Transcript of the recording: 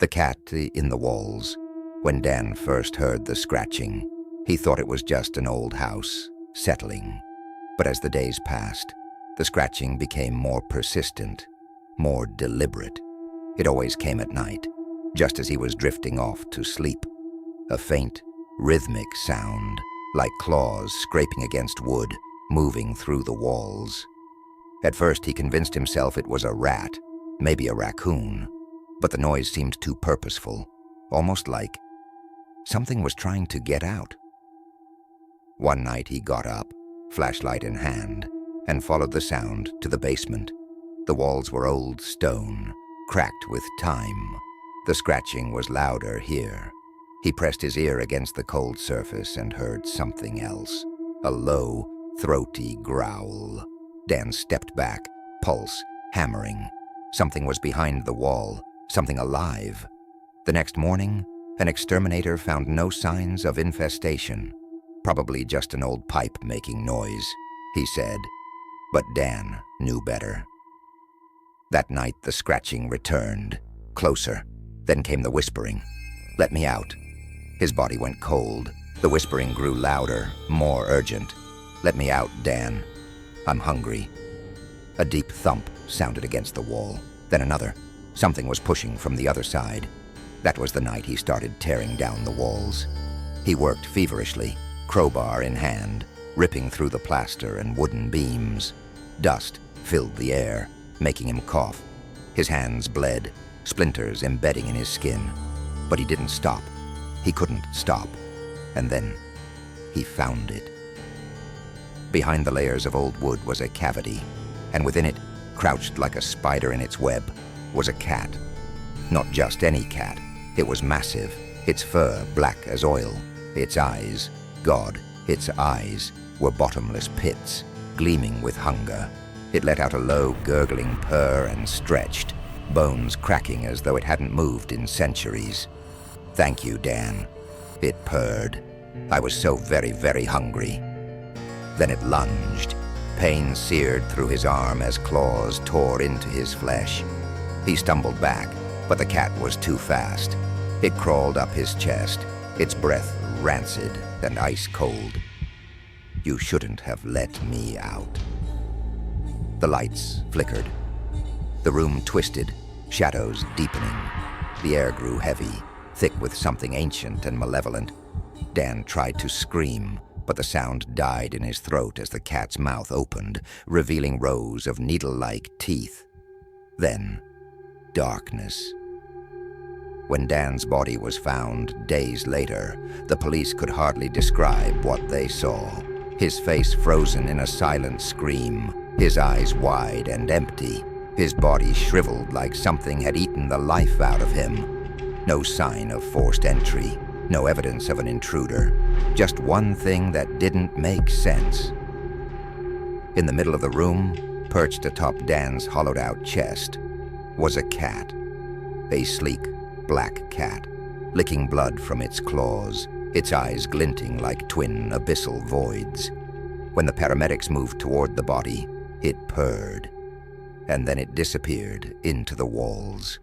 The cat in the walls. When Dan first heard the scratching, he thought it was just an old house, settling. But as the days passed, the scratching became more persistent, more deliberate. It always came at night, just as he was drifting off to sleep. A faint, rhythmic sound, like claws scraping against wood, moving through the walls. At first he convinced himself it was a rat, maybe a raccoon, but the noise seemed too purposeful, almost like something was trying to get out. One night he got up, flashlight in hand, and followed the sound to the basement. The walls were old stone, cracked with time. The scratching was louder here. He pressed his ear against the cold surface and heard something else, a low, throaty growl. Dan stepped back, pulse hammering. Something was behind the wall, something alive. The next morning, an exterminator found no signs of infestation. Probably just an old pipe making noise, he said. But Dan knew better. That night the scratching returned, closer. Then came the whispering. "Let me out." His body went cold. The whispering grew louder, more urgent. "Let me out, Dan. I'm hungry." A deep thump sounded against the wall. Then another. Something was pushing from the other side. That was the night he started tearing down the walls. He worked feverishly, crowbar in hand, ripping through the plaster and wooden beams. Dust filled the air, making him cough. His hands bled, splinters embedding in his skin. But he didn't stop. He couldn't stop. And then he found it. Behind the layers of old wood was a cavity, and within it, crouched like a spider in its web, was a cat. Not just any cat. It was massive, its fur black as oil, its eyes, God, its eyes, were bottomless pits, gleaming with hunger. It let out a low, gurgling purr and stretched, bones cracking as though it hadn't moved in centuries. "Thank you, Dan," it purred. "I was so very, very hungry." Then it lunged. Pain seared through his arm as claws tore into his flesh. He stumbled back, but the cat was too fast. It crawled up his chest, its breath rancid and ice-cold. "You shouldn't have let me out." The lights flickered. The room twisted, shadows deepening. The air grew heavy, thick with something ancient and malevolent. Dan tried to scream, but the sound died in his throat as the cat's mouth opened, revealing rows of needle-like teeth. Then, darkness. When Dan's body was found days later, the police could hardly describe what they saw. His face frozen in a silent scream, his eyes wide and empty, his body shriveled like something had eaten the life out of him. No sign of forced entry, no evidence of an intruder, just one thing that didn't make sense. In the middle of the room, perched atop Dan's hollowed-out chest, was a cat. A sleek, black cat, licking blood from its claws, its eyes glinting like twin abyssal voids. When the paramedics moved toward the body, it purred, and then it disappeared into the walls.